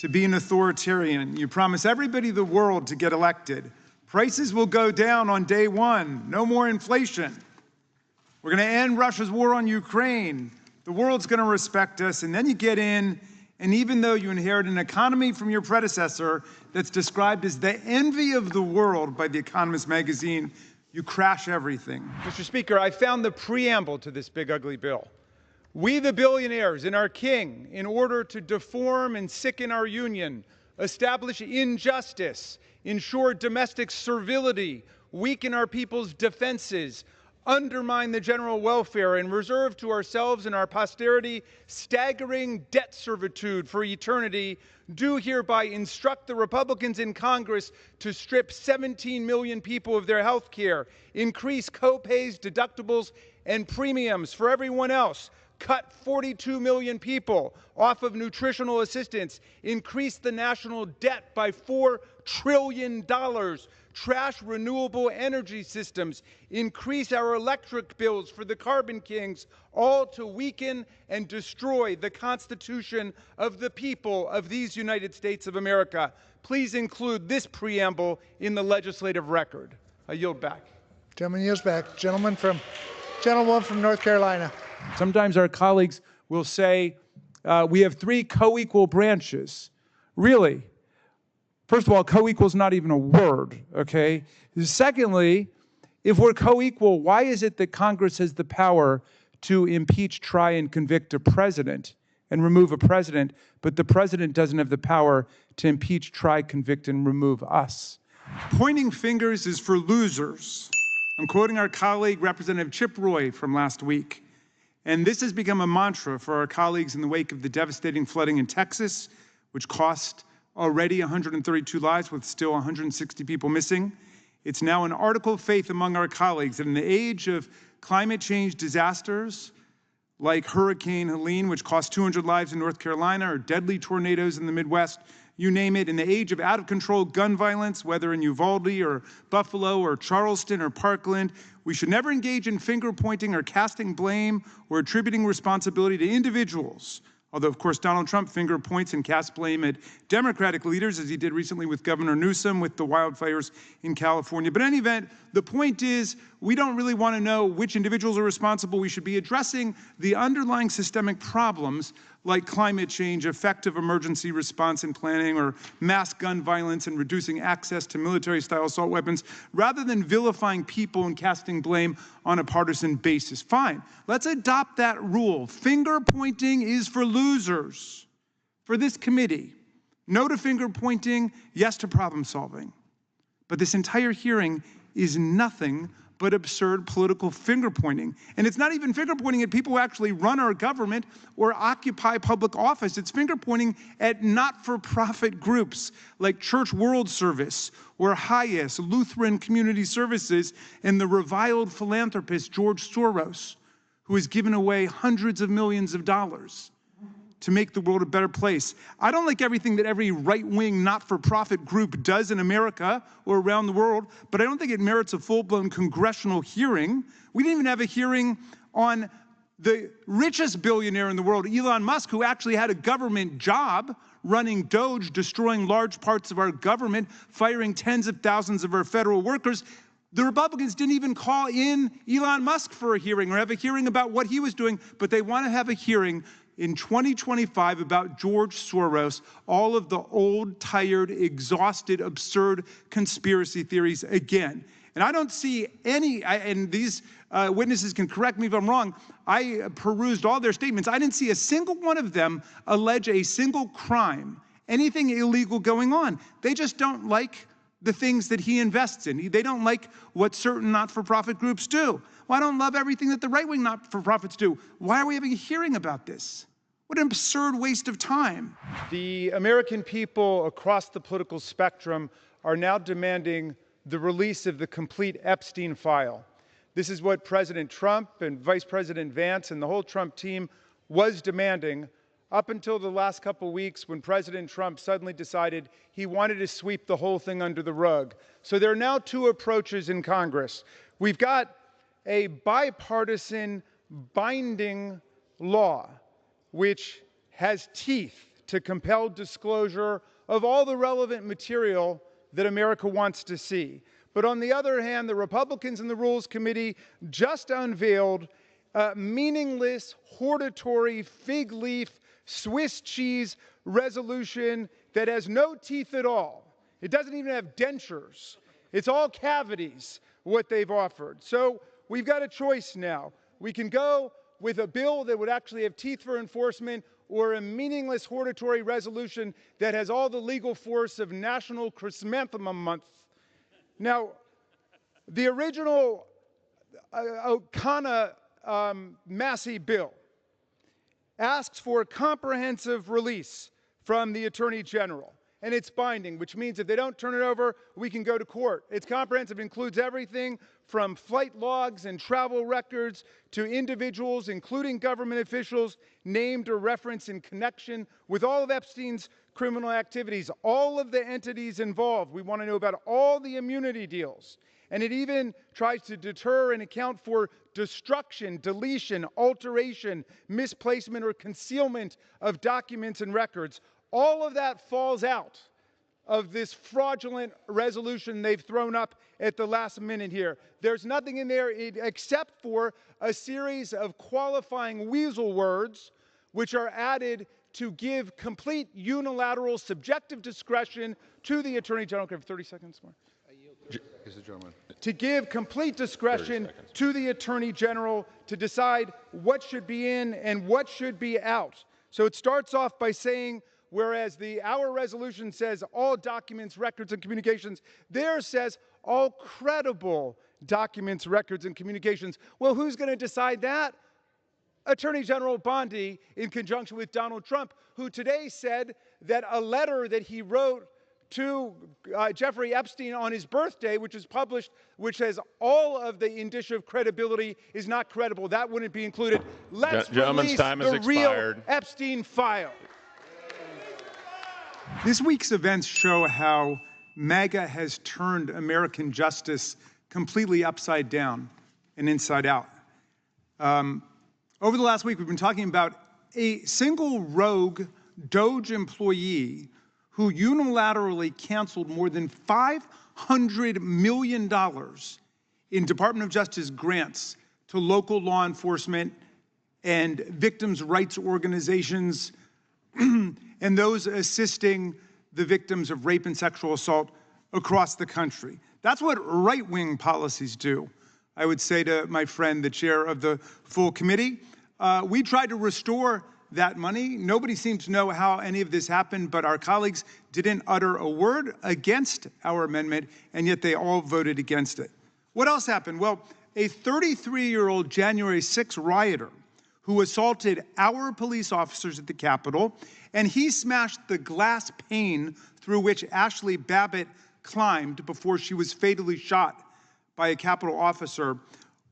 to be an authoritarian. You promise everybody in the world to get elected. Prices will go down on day one. No more inflation. We're going to end Russia's war on Ukraine. The world's going to respect us. And then you get in, and even though you inherit an economy from your predecessor that's described as the envy of the world by The Economist magazine, you crash everything. Mr. Speaker, I found the preamble to this big ugly bill. We the billionaires in our king, in order to deform and sicken our union, establish injustice, ensure domestic servility, weaken our people's defenses, undermine the general welfare, and reserve to ourselves and our posterity staggering debt servitude for eternity, do hereby instruct the Republicans in Congress to strip 17 million people of their health care, increase co-pays, deductibles, and premiums for everyone else, cut 42 million people off of nutritional assistance, increase the national debt by $4 trillion, trash renewable energy systems, increase our electric bills for the carbon kings, all to weaken and destroy the Constitution of the people of these United States of America. Please include this preamble in the legislative record. I yield back. Gentleman yields back. Gentleman from North Carolina. Sometimes our colleagues will say, we have three co-equal branches. Really? First of all, co-equal is not even a word, okay? Secondly, if we're co-equal, why is it that Congress has the power to impeach, try, and convict a president and remove a president, but the president doesn't have the power to impeach, try, convict, and remove us? Pointing fingers is for losers. I'm quoting our colleague, Representative Chip Roy, from last week. And this has become a mantra for our colleagues in the wake of the devastating flooding in Texas, which cost already 132 lives with still 160 people missing. It's now an article of faith among our colleagues that in the age of climate change disasters like Hurricane Helene, which cost 200 lives in North Carolina, or deadly tornadoes in the Midwest, you name it, in the age of out-of-control gun violence, whether in Uvalde or Buffalo or Charleston or Parkland, we should never engage in finger-pointing or casting blame or attributing responsibility to individuals. Although, of course, Donald Trump finger points and casts blame at Democratic leaders, as he did recently with Governor Newsom with the wildfires in California. But in any event, the point is, we don't really want to know which individuals are responsible. We should be addressing the underlying systemic problems like climate change, effective emergency response and planning, or mass gun violence and reducing access to military-style assault weapons, rather than vilifying people and casting blame on a partisan basis. Fine, let's adopt that rule. Finger pointing is for losers. For this committee, no to finger pointing, yes to problem solving. But this entire hearing is nothing but absurd political finger-pointing. And it's not even finger-pointing at people who actually run our government or occupy public office. It's finger-pointing at not-for-profit groups like Church World Service or HIAS, Lutheran Community Services, and the reviled philanthropist George Soros, who has given away hundreds of millions of dollars to make the world a better place. I don't like everything that every right-wing, not-for-profit group does in America or around the world, but I don't think it merits a full-blown congressional hearing. We didn't even have a hearing on the richest billionaire in the world, Elon Musk, who actually had a government job running Doge, destroying large parts of our government, firing tens of thousands of our federal workers. The Republicans didn't even call in Elon Musk for a hearing or have a hearing about what he was doing, but they want to have a hearing in 2025 about George Soros, all of the old, tired, exhausted, absurd conspiracy theories again. And I don't see any, and these witnesses can correct me if I'm wrong, I perused all their statements. I didn't see a single one of them allege a single crime, anything illegal going on. They just don't like the things that he invests in. They don't like what certain not-for-profit groups do. Well, I don't love everything that the right-wing not-for-profits do. Why are we having a hearing about this? What an absurd waste of time. The American people across the political spectrum are now demanding the release of the complete Epstein file. This is what President Trump and Vice President Vance and the whole Trump team was demanding up until the last couple of weeks when President Trump suddenly decided he wanted to sweep the whole thing under the rug. So there are now two approaches in Congress. We've got a bipartisan binding law which has teeth to compel disclosure of all the relevant material that America wants to see. But on the other hand, the Republicans in the Rules Committee just unveiled a meaningless, hortatory, fig leaf, Swiss cheese resolution that has no teeth at all. It doesn't even have dentures. It's all cavities, what they've offered. So we've got a choice now. We can go with a bill that would actually have teeth for enforcement, or a meaningless hortatory resolution that has all the legal force of National Chrysanthemum Month. Now, the original Massey bill asks for a comprehensive release from the Attorney General. And it's binding, which means if they don't turn it over, we can go to court. It's comprehensive. It includes everything from flight logs and travel records to individuals, including government officials, named or referenced in connection with all of Epstein's criminal activities, all of the entities involved. We want to know about all the immunity deals. And it even tries to deter and account for destruction, deletion, alteration, misplacement, or concealment of documents and records. All of that falls out of this fraudulent resolution they've thrown up at the last minute here. There's nothing in there except for a series of qualifying weasel words which are added to give complete unilateral subjective discretion to the Attorney General. Can I have 30 seconds more? To give complete discretion to the Attorney General to decide what should be in and what should be out. So it starts off by saying, whereas our resolution says all documents, records, and communications, theirs says all credible documents, records, and communications. Well, who's going to decide that? Attorney General Bondi, in conjunction with Donald Trump, who today said that a letter that he wrote to Jeffrey Epstein on his birthday, which is published, which has all of the indicia of credibility, is not credible. That wouldn't be included. Let's release the real Epstein file. This week's events show how MAGA has turned American justice completely upside down and inside out. Over the last week, we've been talking about a single rogue DOJ employee who unilaterally canceled more than $500 million in Department of Justice grants to local law enforcement and victims' rights organizations and those assisting the victims of rape and sexual assault across the country. That's what right-wing policies do. I would say to my friend, the chair of the full committee, we tried to restore that money. Nobody seems to know how any of this happened, but our colleagues didn't utter a word against our amendment, and yet they all voted against it. What else happened? Well, a 33-year-old January 6 rioter who assaulted our police officers at the Capitol, and he smashed the glass pane through which Ashley Babbitt climbed before she was fatally shot by a Capitol officer,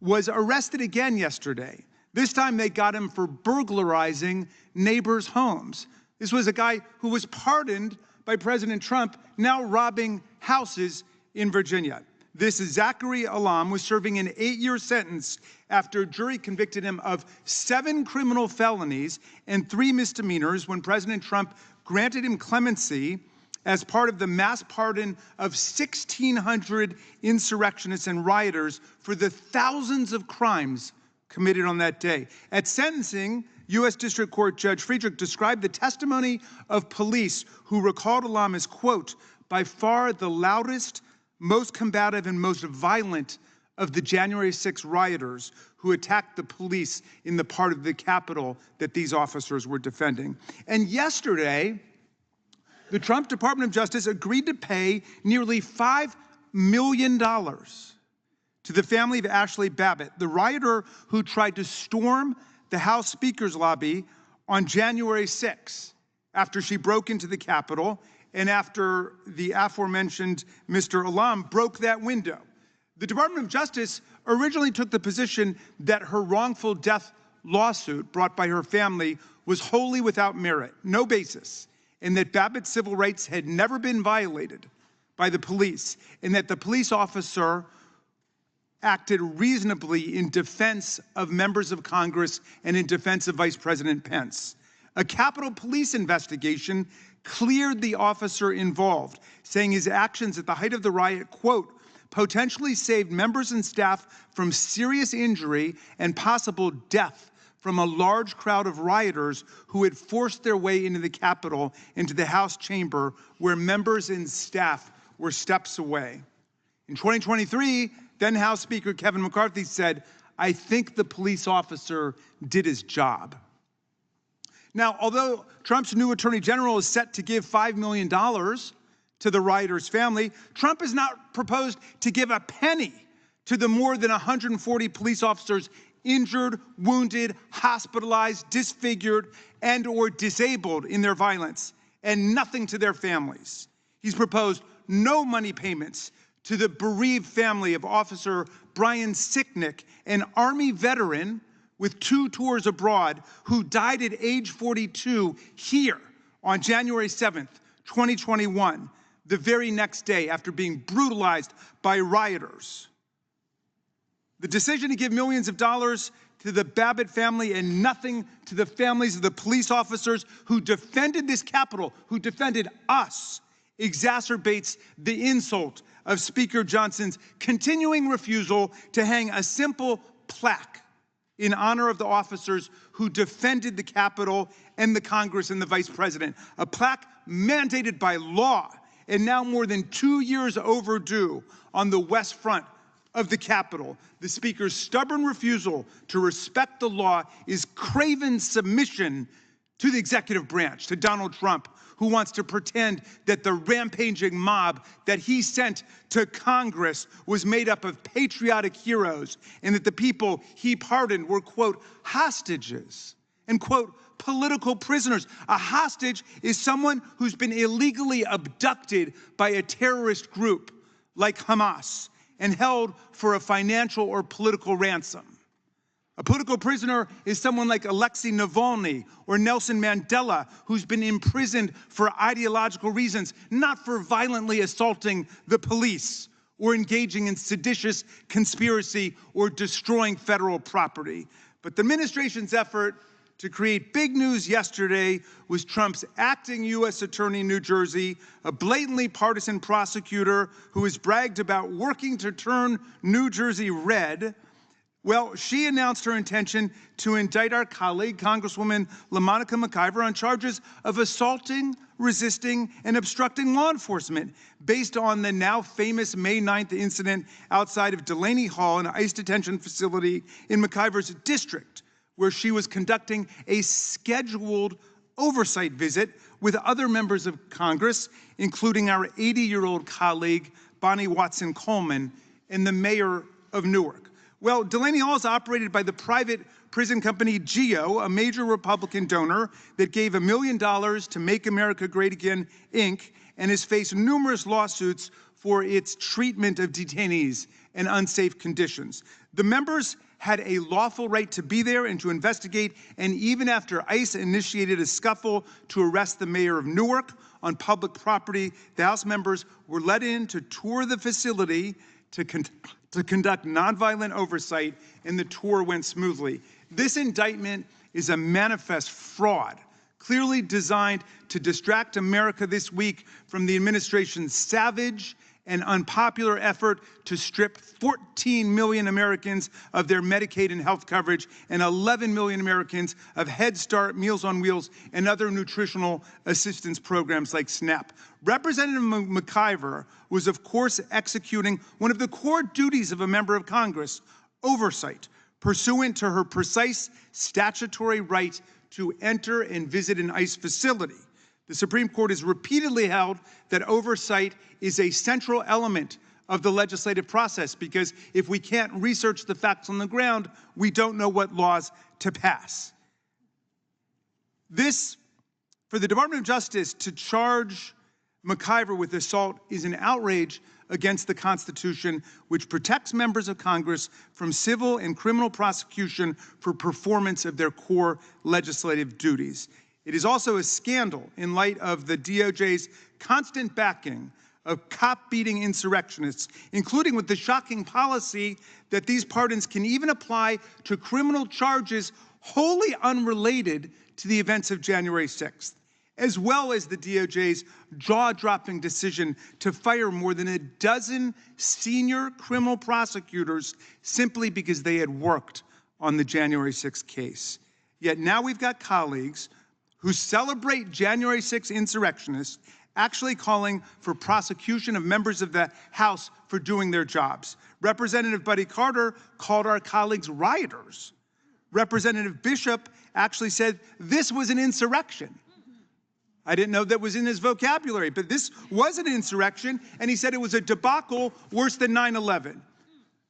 was arrested again yesterday. This time they got him for burglarizing neighbors' homes. This was a guy who was pardoned by President Trump, now robbing houses in Virginia. This Zachary Alam was serving an 8-year sentence after a jury convicted him of 7 criminal felonies and 3 misdemeanors when President Trump granted him clemency as part of the mass pardon of 1,600 insurrectionists and rioters for the thousands of crimes committed on that day. At sentencing, U.S. District Court Judge Friedrich described the testimony of police who recalled Alam as, quote, by far the loudest, most combative, and most violent of the January 6 rioters who attacked the police in the part of the Capitol that these officers were defending. And yesterday, the Trump Department of Justice agreed to pay nearly $5 million to the family of Ashley Babbitt, the rioter who tried to storm the House Speaker's lobby on January 6 after she broke into the Capitol and after the aforementioned Mr. Alam broke that window. The Department of Justice originally took the position that her wrongful death lawsuit brought by her family was wholly without merit, no basis, and that Babbitt's civil rights had never been violated by the police, and that the police officer acted reasonably in defense of members of Congress and in defense of Vice President Pence. A Capitol Police investigation cleared the officer involved, saying his actions at the height of the riot, quote, potentially saved members and staff from serious injury and possible death from a large crowd of rioters who had forced their way into the Capitol, into the House chamber, where members and staff were steps away. In 2023, then House Speaker Kevin McCarthy said, I think the police officer did his job. Now, although Trump's new attorney general is set to give $5 million to the rioters' family, Trump has not proposed to give a penny to the more than 140 police officers injured, wounded, hospitalized, disfigured, and or disabled in their violence, and nothing to their families. He's proposed no money payments to the bereaved family of Officer Brian Sicknick, an Army veteran with 2 tours abroad who died at age 42 here on January 7th, 2021, the very next day after being brutalized by rioters. The decision to give millions of dollars to the Babbitt family and nothing to the families of the police officers who defended this Capitol, who defended us, exacerbates the insult of Speaker Johnson's continuing refusal to hang a simple plaque in honor of the officers who defended the Capitol and the Congress and the Vice President. A plaque mandated by law and now more than 2 years overdue on the West Front of the Capitol. The Speaker's stubborn refusal to respect the law is craven submission to the executive branch, to Donald Trump, who wants to pretend that the rampaging mob that he sent to Congress was made up of patriotic heroes and that the people he pardoned were, quote, hostages and, quote, political prisoners. A hostage is someone who's been illegally abducted by a terrorist group like Hamas and held for a financial or political ransom. A political prisoner is someone like Alexei Navalny or Nelson Mandela, who's been imprisoned for ideological reasons, not for violently assaulting the police or engaging in seditious conspiracy or destroying federal property. But the administration's effort to create big news yesterday was Trump's acting U.S. attorney in New Jersey, a blatantly partisan prosecutor who has bragged about working to turn New Jersey red. Well, she announced her intention to indict our colleague, Congresswoman LaMonica McIver, on charges of assaulting, resisting, and obstructing law enforcement based on the now famous May 9th incident outside of Delaney Hall, an ICE detention facility in McIver's district, where she was conducting a scheduled oversight visit with other members of Congress, including our 80-year-old colleague, Bonnie Watson-Coleman, and the mayor of Newark. Well, Delaney Hall is operated by the private prison company GEO, a major Republican donor that gave $1 million to Make America Great Again, Inc., and has faced numerous lawsuits for its treatment of detainees and unsafe conditions. The members had a lawful right to be there and to investigate, and even after ICE initiated a scuffle to arrest the mayor of Newark on public property, the House members were let in to tour the facility to conduct nonviolent oversight, and the tour went smoothly. This indictment is a manifest fraud, clearly designed to distract America this week from the administration's savage and unpopular effort to strip 14 million Americans of their Medicaid and health coverage and 11 million Americans of Head Start, Meals on Wheels, and other nutritional assistance programs like SNAP. Representative McIver was, of course, executing one of the core duties of a member of Congress, oversight, pursuant to her precise statutory right to enter and visit an ICE facility. The Supreme Court has repeatedly held that oversight is a central element of the legislative process, because if we can't research the facts on the ground, we don't know what laws to pass. This, for the Department of Justice to charge McIver with assault, is an outrage against the Constitution, which protects members of Congress from civil and criminal prosecution for performance of their core legislative duties. It is also a scandal in light of the DOJ's constant backing of cop-beating insurrectionists, including with the shocking policy that these pardons can even apply to criminal charges wholly unrelated to the events of January 6th, as well as the DOJ's jaw-dropping decision to fire more than a dozen senior criminal prosecutors simply because they had worked on the January 6th case. Yet now we've got colleagues who celebrate January 6th insurrectionists actually calling for prosecution of members of the House for doing their jobs. Representative Buddy Carter called our colleagues rioters. Representative Bishop actually said this was an insurrection. I didn't know that was in his vocabulary, but this was an insurrection, and he said it was a debacle worse than 9/11.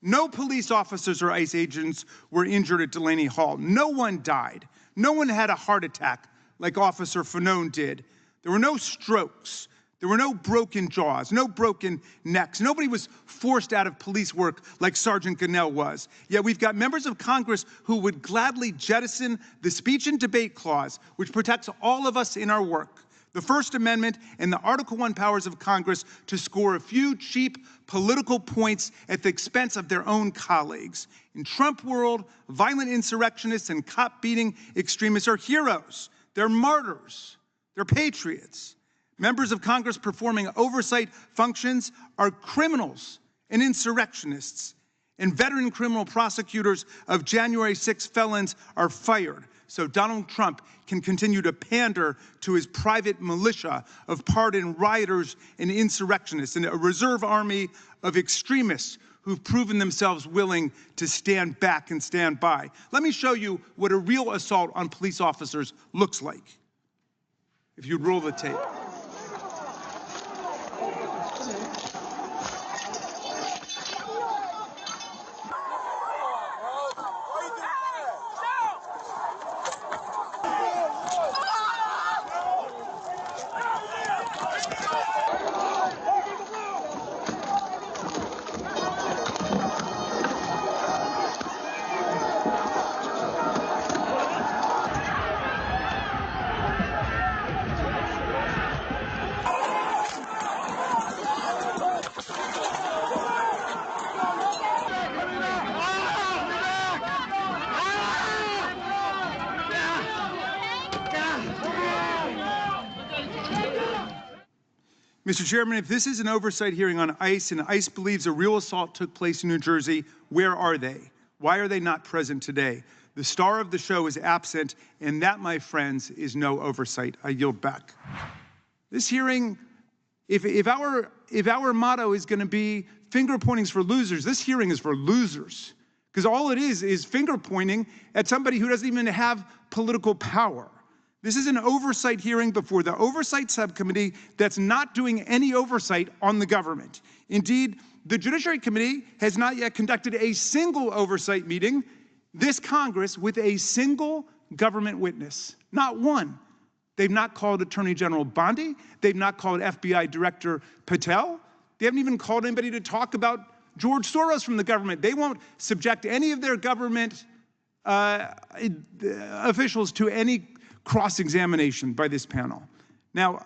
No police officers or ICE agents were injured at Delaney Hall. No one died. No one had a heart attack like Officer Fanone did. There were no strokes. There were no broken jaws, no broken necks. Nobody was forced out of police work like Sergeant Gonell was. Yet we've got members of Congress who would gladly jettison the speech and debate clause, which protects all of us in our work, the First Amendment and the Article I powers of Congress, to score a few cheap political points at the expense of their own colleagues. In Trump world, violent insurrectionists and cop-beating extremists are heroes. They're martyrs. They're patriots. Members of Congress performing oversight functions are criminals and insurrectionists. And veteran criminal prosecutors of January 6 felons are fired, so Donald Trump can continue to pander to his private militia of pardoned rioters and insurrectionists, and a reserve army of extremists who've proven themselves willing to stand back and stand by. Let me show you what a real assault on police officers looks like. If you'd roll the tape. Mr. Chairman, if this is an oversight hearing on ICE and ICE believes a real assault took place in New Jersey, where are they? Why are they not present today? The star of the show is absent, and that, my friends, is no oversight. I yield back. This hearing, if our motto is going to be finger pointings for losers, this hearing is for losers. Because all it is finger pointing at somebody who doesn't even have political power. This is an oversight hearing before the Oversight Subcommittee that's not doing any oversight on the government. Indeed, the Judiciary Committee has not yet conducted a single oversight meeting this Congress with a single government witness. Not one. They've not called Attorney General Bondi. They've not called FBI Director Patel. They haven't even called anybody to talk about George Soros from the government. They won't subject any of their government officials to any cross-examination by this panel. Now,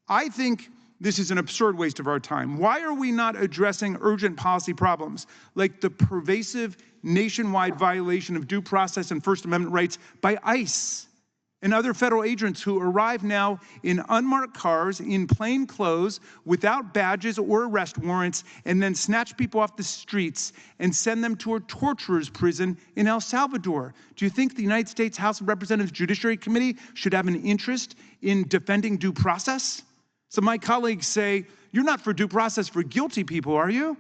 I think this is an absurd waste of our time. Why are we not addressing urgent policy problems like the pervasive nationwide violation of due process and First Amendment rights by ICE and other federal agents who arrive now in unmarked cars, in plain clothes, without badges or arrest warrants, and then snatch people off the streets and send them to a torturer's prison in El Salvador? Do you think the United States House of Representatives Judiciary Committee should have an interest in defending due process? So my colleagues say, you're not for due process for guilty people, are you?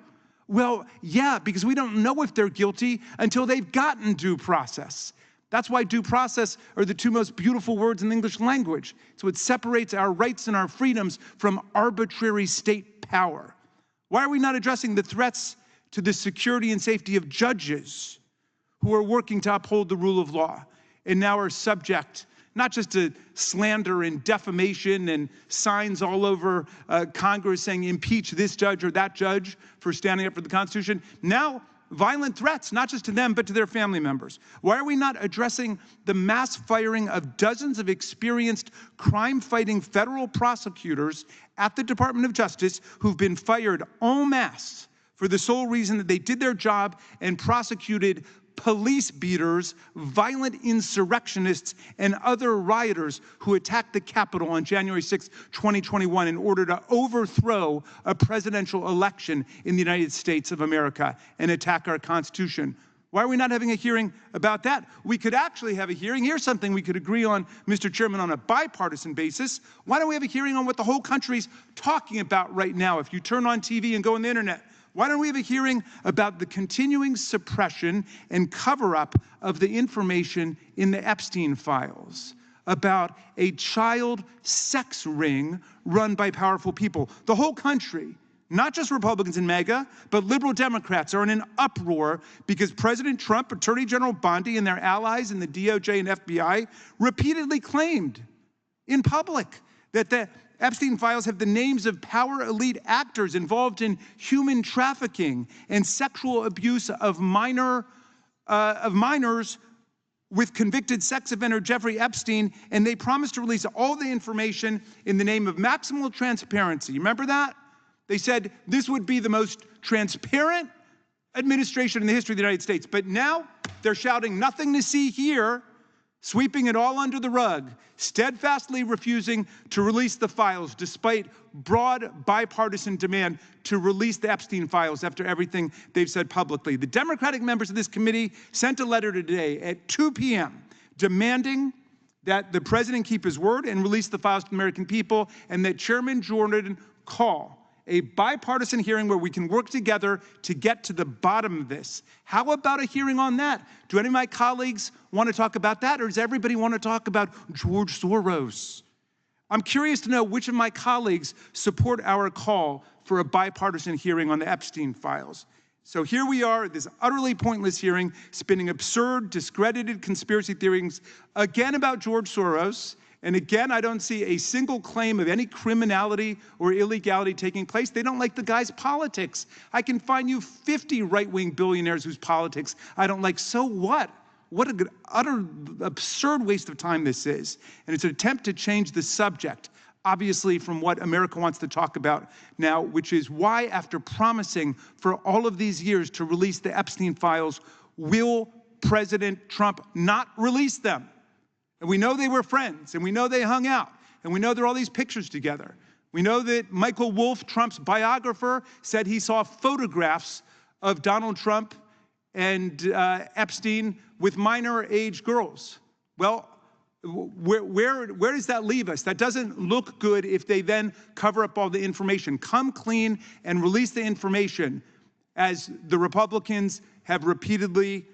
Well, yeah, because we don't know if they're guilty until they've gotten due process. That's why due process are the two most beautiful words in the English language. So it separates our rights and our freedoms from arbitrary state power. Why are we not addressing the threats to the security and safety of judges who are working to uphold the rule of law and now are subject not just to slander and defamation and signs all over Congress saying impeach this judge or that judge for standing up for the Constitution, now violent threats, not just to them, but to their family members? Why are we not addressing the mass firing of dozens of experienced crime-fighting federal prosecutors at the Department of Justice who've been fired en masse for the sole reason that they did their job and prosecuted police beaters, violent insurrectionists, and other rioters who attacked the Capitol on January 6, 2021 in order to overthrow a presidential election in the United States of America and attack our Constitution. Why are we not having a hearing about that? We could actually have a hearing. Here's something we could agree on, Mr. Chairman, on a bipartisan basis. Why don't we have a hearing on what the whole country's talking about right now? If you turn on TV and go on the internet, why don't we have a hearing about the continuing suppression and cover-up of the information in the Epstein files, about a child sex ring run by powerful people? The whole country, not just Republicans and MAGA, but liberal Democrats are in an uproar because President Trump, Attorney General Bondi, and their allies in the DOJ and FBI repeatedly claimed in public that the Epstein files have the names of power elite actors involved in human trafficking and sexual abuse of minors with convicted sex offender Jeffrey Epstein, and they promised to release all the information in the name of maximal transparency. You remember that? They said this would be the most transparent administration in the history of the United States. But now they're shouting nothing to see here, sweeping it all under the rug, steadfastly refusing to release the files despite broad bipartisan demand to release the Epstein files after everything they've said publicly. The Democratic members of this committee sent a letter today at 2 p.m. demanding that the president keep his word and release the files to the American people, and that Chairman Jordan call a bipartisan hearing where we can work together to get to the bottom of this. How about a hearing on that? Do any of my colleagues want to talk about that, or does everybody want to talk about George Soros? I'm curious to know which of my colleagues support our call for a bipartisan hearing on the Epstein files. So here we are at this utterly pointless hearing, spinning absurd, discredited conspiracy theories, again about George Soros. And again, I don't see a single claim of any criminality or illegality taking place. They don't like the guy's politics. I can find you 50 right-wing billionaires whose politics I don't like. So what? What an utter absurd waste of time this is. And it's an attempt to change the subject, obviously, from what America wants to talk about now, which is why, after promising for all of these years to release the Epstein files, will President Trump not release them? And we know they were friends, and we know they hung out, and we know there are all these pictures together. We know that Michael Wolff, Trump's biographer, said he saw photographs of Donald Trump and Epstein with minor-age girls. Well, where does that leave us? That doesn't look good if they then cover up all the information. Come clean and release the information, as the Republicans have repeatedly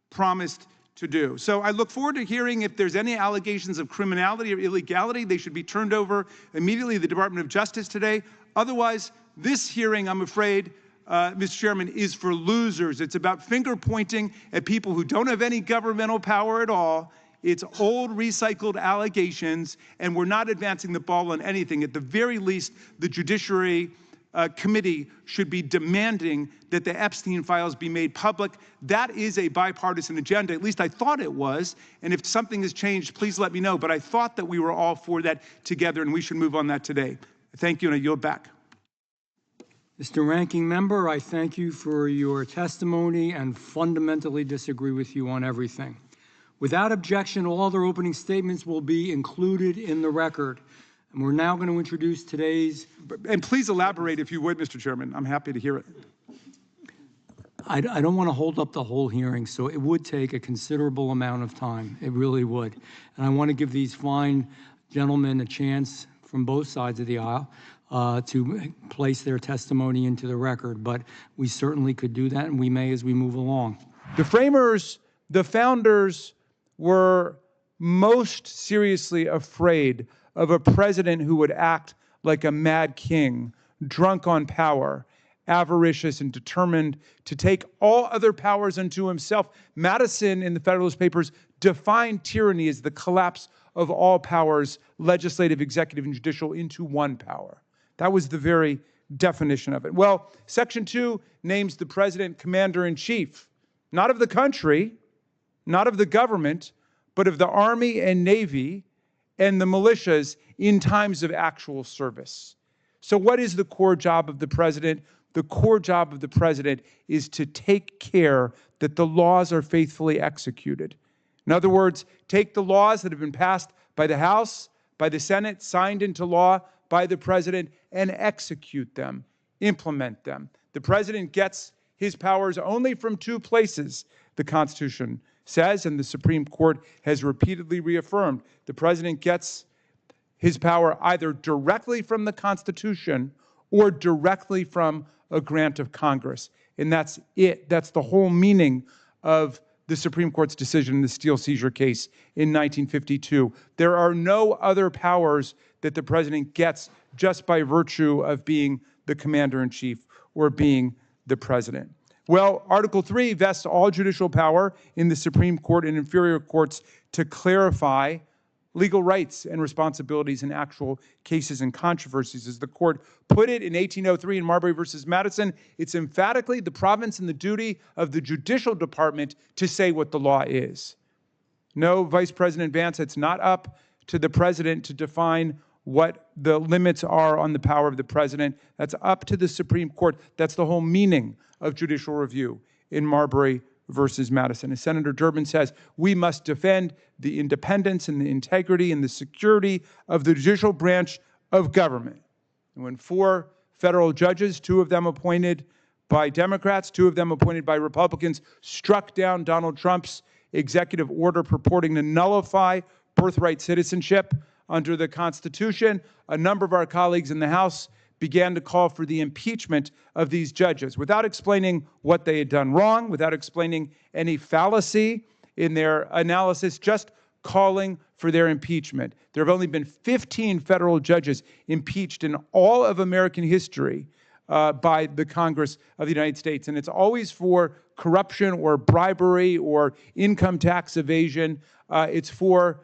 promised to do. So I look forward to hearing if there's any allegations of criminality or illegality. They should be turned over immediately to the Department of Justice today. Otherwise, this hearing, I'm afraid, Mr. Chairman, is for losers. It's about finger pointing at people who don't have any governmental power at all. It's old, recycled allegations, and we're not advancing the ball on anything. At the very least, the Judiciary Committee should be demanding that the Epstein files be made public. That is a bipartisan agenda. At least I thought it was. And if something has changed, please let me know. But I thought that we were all for that together, and we should move on that today. Thank you, and I yield back. Mr. Ranking Member, I thank you for your testimony and fundamentally disagree with you on everything. Without objection, all other opening statements will be included in the record. And we're now going to introduce today's... And please elaborate if you would, Mr. Chairman. I'm happy to hear it. I don't want to hold up the whole hearing, so it would take a considerable amount of time. It really would. And I want to give these fine gentlemen a chance from both sides of the aisle to place their testimony into the record. But we certainly could do that, and we may as we move along. The framers, the founders, were most seriously afraid of a president who would act like a mad king, drunk on power, avaricious and determined to take all other powers unto himself. Madison, in the Federalist Papers, defined tyranny as the collapse of all powers, legislative, executive, and judicial, into one power. That was the very definition of it. Well, Section 2 names the president commander-in-chief, not of the country, not of the government, but of the Army and Navy and the militias in times of actual service. So what is the core job of the president? the core job of the president is to take care that the laws are faithfully executed. In other words, take the laws that have been passed by the House, by the Senate, signed into law by the president, and execute them, implement them. The president gets his powers only from two places, the Constitution says, and the Supreme Court has repeatedly reaffirmed. The president gets his power either directly from the Constitution or directly from a grant of Congress. And that's it. That's the whole meaning of the Supreme Court's decision in the Steele seizure case in 1952. There are no other powers that the president gets just by virtue of being the commander-in-chief or being the president. Well, Article 3 vests all judicial power in the Supreme Court and inferior courts to clarify legal rights and responsibilities in actual cases and controversies. As the court put it in 1803 in Marbury versus Madison, it's emphatically the province and the duty of the judicial department to say what the law is. No, Vice President Vance, it's not up to the president to define what the limits are on the power of the president. That's up to the Supreme Court. That's the whole meaning of judicial review in Marbury versus Madison. As Senator Durbin says, we must defend the independence and the integrity and the security of the judicial branch of government. And when 4 federal judges, 2 of them appointed by Democrats, 2 of them appointed by Republicans, struck down Donald Trump's executive order purporting to nullify birthright citizenship under the Constitution, a number of our colleagues in the House began to call for the impeachment of these judges without explaining what they had done wrong, without explaining any fallacy in their analysis, just calling for their impeachment. There have only been 15 federal judges impeached in all of American history by the Congress of the United States. And it's always for corruption or bribery or income tax evasion. It's for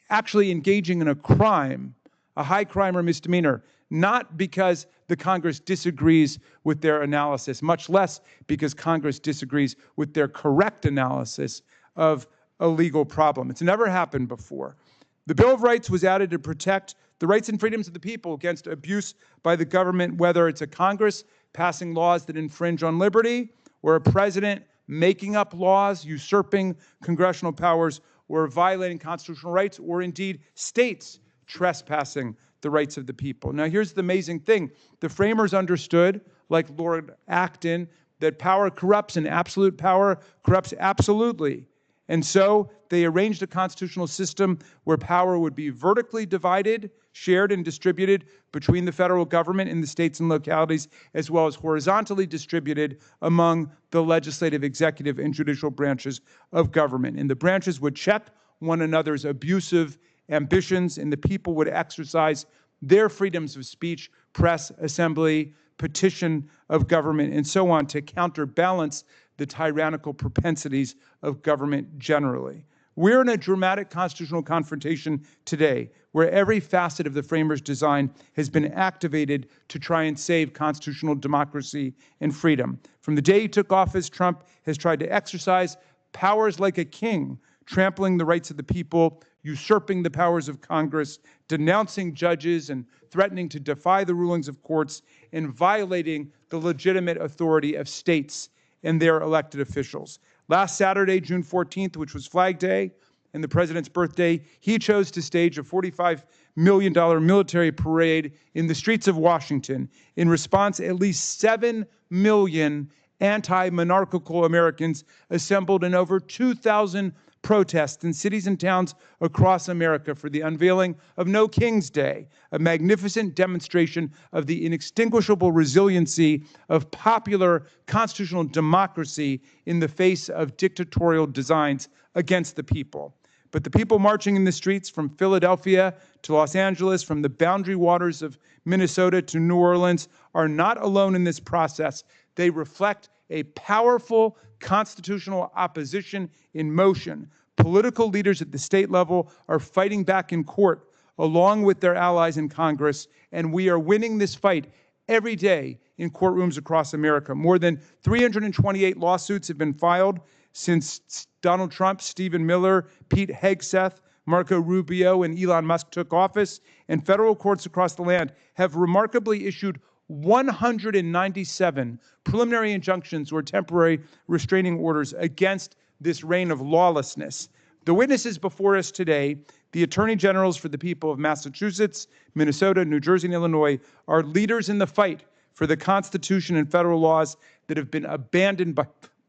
actually engaging in a crime, a high crime or misdemeanor, not because the Congress disagrees with their analysis, much less because Congress disagrees with their correct analysis of a legal problem. It's never happened before. The Bill of Rights was added to protect the rights and freedoms of the people against abuse by the government, whether it's a Congress passing laws that infringe on liberty, or a president making up laws, usurping congressional powers, or violating constitutional rights, or indeed states trespassing the rights of the people. Now, here's the amazing thing. The framers understood, like Lord Acton, that power corrupts and absolute power corrupts absolutely. And so they arranged a constitutional system where power would be vertically divided, shared and distributed between the federal government and the states and localities, as well as horizontally distributed among the legislative, executive, and judicial branches of government. And the branches would check one another's abusive ambitions, and the people would exercise their freedoms of speech, press, assembly, petition of government, and so on to counterbalance the tyrannical propensities of government generally. We're in a dramatic constitutional confrontation today where every facet of the framers' design has been activated to try and save constitutional democracy and freedom. From the day he took office, Trump has tried to exercise powers like a king, trampling the rights of the people, usurping the powers of Congress, denouncing judges and threatening to defy the rulings of courts, and violating the legitimate authority of states and their elected officials. Last Saturday, June 14th, which was Flag Day and the president's birthday, he chose to stage a $45 million military parade in the streets of Washington. In response, at least 7 million anti-monarchical Americans assembled in over 2,000 protests in cities and towns across America for the unveiling of No King's Day, a magnificent demonstration of the inextinguishable resiliency of popular constitutional democracy in the face of dictatorial designs against the people. But the people marching in the streets from Philadelphia to Los Angeles, from the boundary waters of Minnesota to New Orleans, are not alone in this process. They reflect a powerful constitutional opposition in motion. Political leaders at the state level are fighting back in court along with their allies in Congress, and we are winning this fight every day in courtrooms across America. More than 328 lawsuits have been filed since Donald Trump, Stephen Miller, Pete Hegseth, Marco Rubio, and Elon Musk took office, and federal courts across the land have remarkably issued 197 preliminary injunctions or temporary restraining orders against this reign of lawlessness. The witnesses before us today, the attorney generals for the people of Massachusetts, Minnesota, New Jersey, and Illinois, are leaders in the fight for the Constitution and federal laws that have been abandoned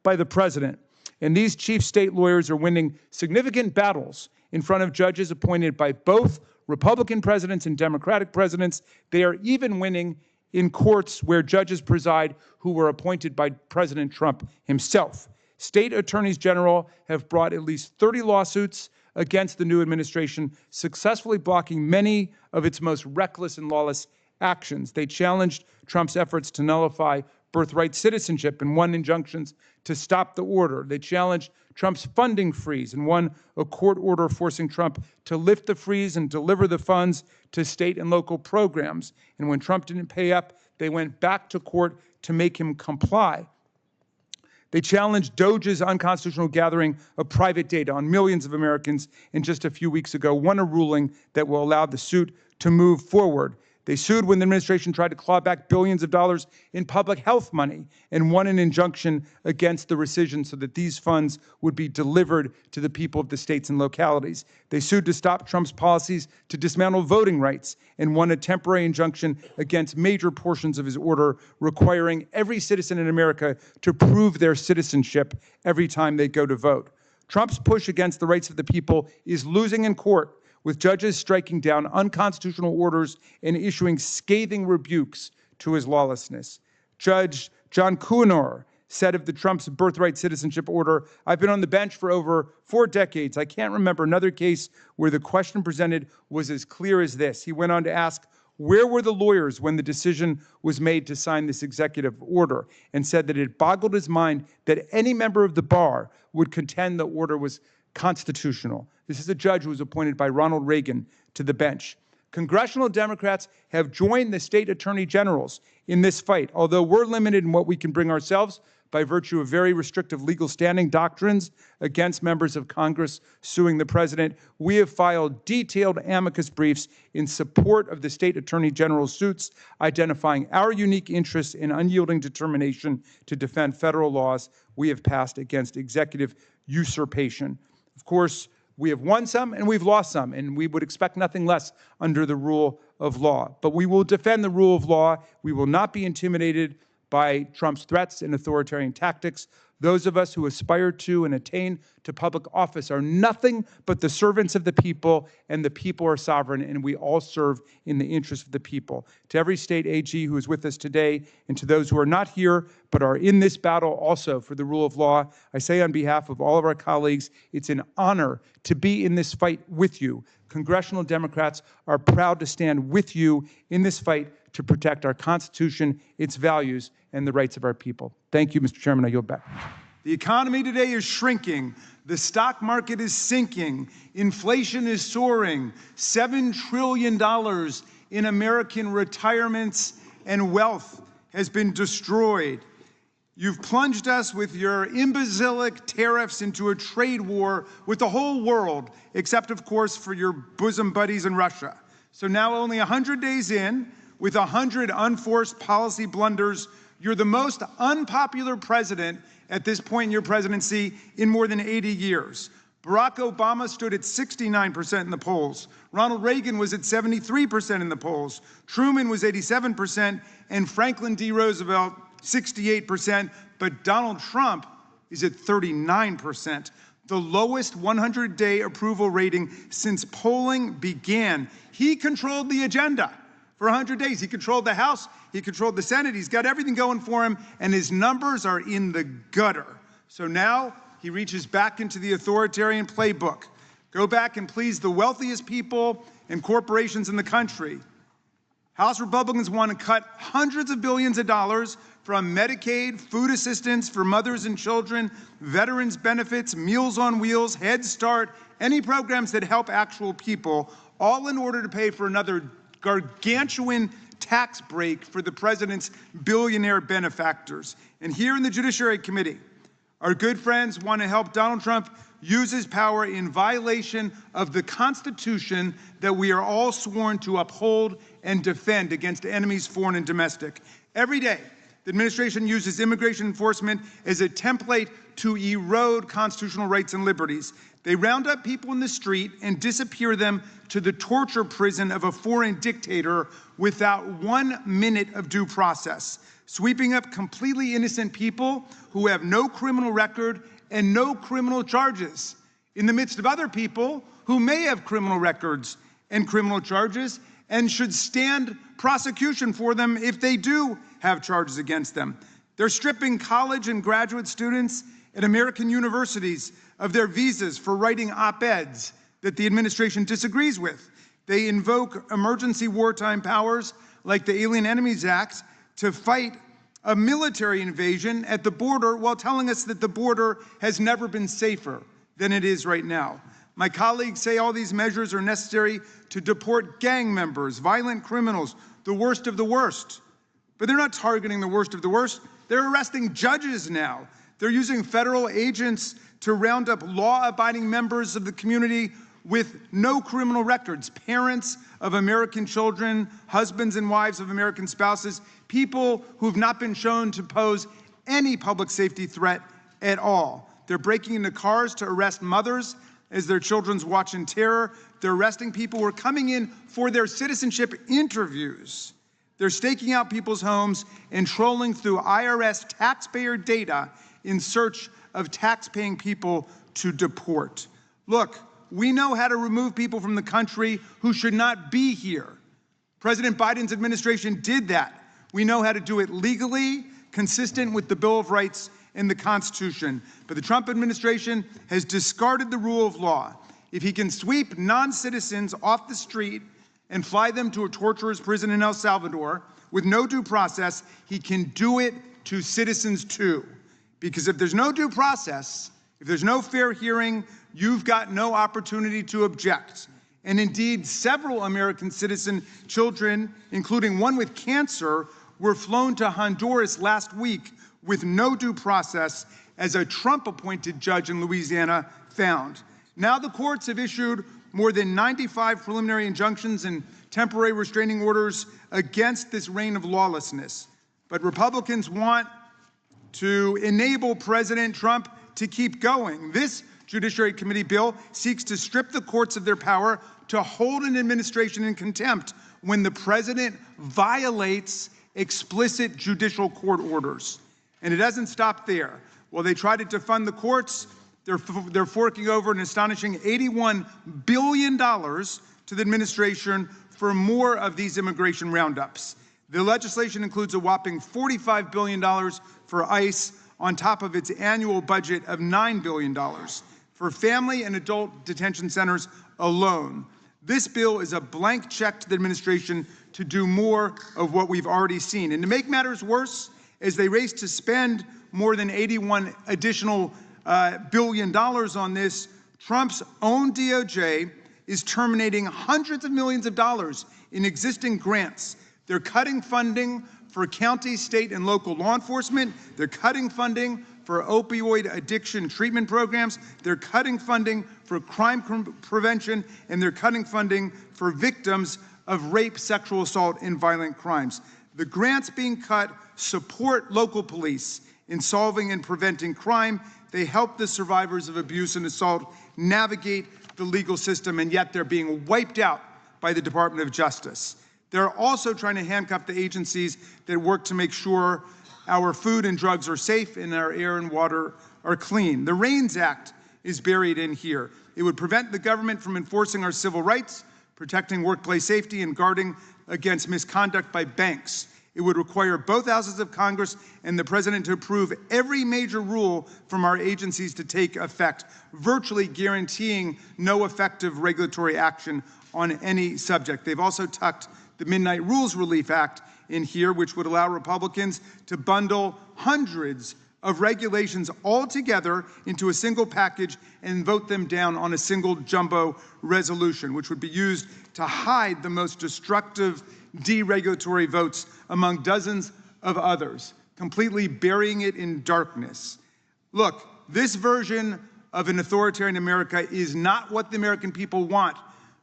by the president. And these chief state lawyers are winning significant battles in front of judges appointed by both Republican presidents and Democratic presidents. They are even winning in courts where judges preside who were appointed by President Trump himself. State attorneys general have brought at least 30 lawsuits against the new administration, successfully blocking many of its most reckless and lawless actions. They challenged Trump's efforts to nullify birthright citizenship and won injunctions to stop the order. They challenged Trump's funding freeze and won a court order forcing Trump to lift the freeze and deliver the funds to state and local programs. And when Trump didn't pay up, they went back to court to make him comply. They challenged DOJ's unconstitutional gathering of private data on millions of Americans, and just a few weeks ago won a ruling that will allow the suit to move forward. They sued when the administration tried to claw back billions of dollars in public health money and won an injunction against the rescission so that these funds would be delivered to the people of the states and localities. They sued to stop Trump's policies to dismantle voting rights and won a temporary injunction against major portions of his order requiring every citizen in America to prove their citizenship every time they go to vote. Trump's push against the rights of the people is losing in court, with judges striking down unconstitutional orders and issuing scathing rebukes to his lawlessness. Judge John Kuhnor said of the Trump's birthright citizenship order, "I've been on the bench for over 4 decades. I can't remember another case where the question presented was as clear as this." He went on to ask, where were the lawyers when the decision was made to sign this executive order, and said that it boggled his mind that any member of the bar would contend the order was constitutional. This is a judge who was appointed by Ronald Reagan to the bench. Congressional Democrats have joined the state attorney generals in this fight. Although we're limited in what we can bring ourselves by virtue of very restrictive legal standing doctrines against members of Congress suing the president, we have filed detailed amicus briefs in support of the state attorney general's suits, identifying our unique interests and unyielding determination to defend federal laws we have passed against executive usurpation. Of course, we have won some and we've lost some, and we would expect nothing less under the rule of law. But we will defend the rule of law. We will not be intimidated by Trump's threats and authoritarian tactics. Those of us who aspire to and attain to public office are nothing but the servants of the people, and the people are sovereign, and we all serve in the interest of the people. To every state AG who is with us today, and to those who are not here but are in this battle also for the rule of law, I say on behalf of all of our colleagues, it's an honor to be in this fight with you. Congressional Democrats are proud to stand with you in this fight to protect our Constitution, its values, and the rights of our people. Thank you, Mr. Chairman. I yield back. The economy today is shrinking. The stock market is sinking. Inflation is soaring. $7 trillion in American retirements and wealth has been destroyed. You've plunged us with your imbecilic tariffs into a trade war with the whole world, except, of course, for your bosom buddies in Russia. So now, only 100 days in, with 100 unforced policy blunders, you're the most unpopular president at this point in your presidency in more than 80 years. Barack Obama stood at 69% in the polls. Ronald Reagan was at 73% in the polls. Truman was 87%, and Franklin D. Roosevelt 68%, but Donald Trump is at 39%, the lowest 100-day approval rating since polling began. He controlled the agenda for 100 days. He controlled the House, he controlled the Senate, he's got everything going for him, and his numbers are in the gutter. So now he reaches back into the authoritarian playbook. Go back and please the wealthiest people and corporations in the country. House Republicans want to cut hundreds of billions of dollars from Medicaid, food assistance for mothers and children, veterans benefits, Meals on Wheels, Head Start, any programs that help actual people, all in order to pay for another gargantuan tax break for the president's billionaire benefactors. And here in the Judiciary Committee, our good friends want to help Donald Trump uses power in violation of the Constitution that we are all sworn to uphold and defend against enemies, foreign and domestic. Every day, the administration uses immigration enforcement as a template to erode constitutional rights and liberties. They round up people in the street and disappear them to the torture prison of a foreign dictator without 1 minute of due process, sweeping up completely innocent people who have no criminal record and no criminal charges, in the midst of other people who may have criminal records and criminal charges and should stand prosecution for them if they do have charges against them. They're stripping college and graduate students at American universities of their visas for writing op-eds that the administration disagrees with. They invoke emergency wartime powers like the Alien Enemies Act to fight a military invasion at the border while telling us that the border has never been safer than it is right now. My colleagues say all these measures are necessary to deport gang members, violent criminals, the worst of the worst. But they're not targeting the worst of the worst. They're arresting judges now. They're using federal agents to round up law-abiding members of the community with no criminal records, parents of American children, husbands and wives of American spouses, people who have not been shown to pose any public safety threat at all. They're breaking into cars to arrest mothers as their children's watch in terror. They're arresting people who are coming in for their citizenship interviews. They're staking out people's homes and trolling through IRS taxpayer data in search of tax-paying people to deport. Look, we know how to remove people from the country who should not be here. President Biden's administration did that. We know how to do it legally, consistent with the Bill of Rights and the Constitution. But the Trump administration has discarded the rule of law. If he can sweep non-citizens off the street and fly them to a torturer's prison in El Salvador with no due process, he can do it to citizens too. Because if there's no due process, if there's no fair hearing, you've got no opportunity to object. And indeed, several American citizen children, including one with cancer, were flown to Honduras last week with no due process, as a Trump-appointed judge in Louisiana found. Now the courts have issued more than 95 preliminary injunctions and temporary restraining orders against this reign of lawlessness. But Republicans want to enable President Trump to keep going. This Judiciary Committee bill seeks to strip the courts of their power to hold an administration in contempt when the president violates explicit judicial court orders. And it doesn't stop there. While they try to defund the courts, they're forking over an astonishing $81 billion to the administration for more of these immigration roundups. The legislation includes a whopping $45 billion for ICE on top of its annual budget of $9 billion for family and adult detention centers alone. This bill is a blank check to the administration to do more of what we've already seen. And to make matters worse, as they race to spend more than $81 additional billion on this, Trump's own DOJ is terminating hundreds of millions of dollars in existing grants. They're cutting funding for county, state, and local law enforcement. They're cutting funding for opioid addiction treatment programs. They're cutting funding for crime prevention, and they're cutting funding for victims of rape, sexual assault, and violent crimes. The grants being cut support local police in solving and preventing crime. They help the survivors of abuse and assault navigate the legal system, and yet they're being wiped out by the Department of Justice. They're also trying to handcuff the agencies that work to make sure our food and drugs are safe and our air and water are clean. The REINS Act is buried in here. It would prevent the government from enforcing our civil rights, protecting workplace safety, and guarding against misconduct by banks. It would require both houses of Congress and the president to approve every major rule from our agencies to take effect, virtually guaranteeing no effective regulatory action on any subject. They've also tucked the Midnight Rules Relief Act in here, which would allow Republicans to bundle hundreds of regulations all together into a single package and vote them down on a single jumbo resolution, which would be used to hide the most destructive deregulatory votes among dozens of others, completely burying it in darkness. Look, this version of an authoritarian America is not what the American people want.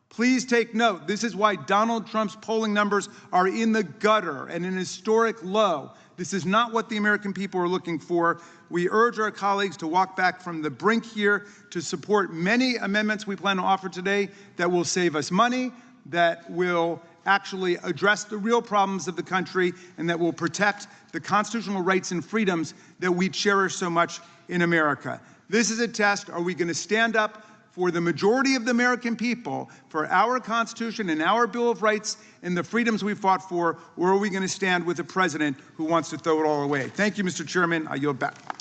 Please take note. This is why Donald Trump's polling numbers are in the gutter and an historic low. This is not what the American people are looking for. We urge our colleagues to walk back from the brink here to support many amendments we plan to offer today that will save us money, that will actually address the real problems of the country, and that will protect the constitutional rights and freedoms that we cherish so much in America. This is a test. Are we going to stand up for the majority of the American people, for our Constitution and our Bill of Rights and the freedoms we fought for, or are we going to stand with a president who wants to throw it all away? Thank you, Mr. Chairman. I yield back.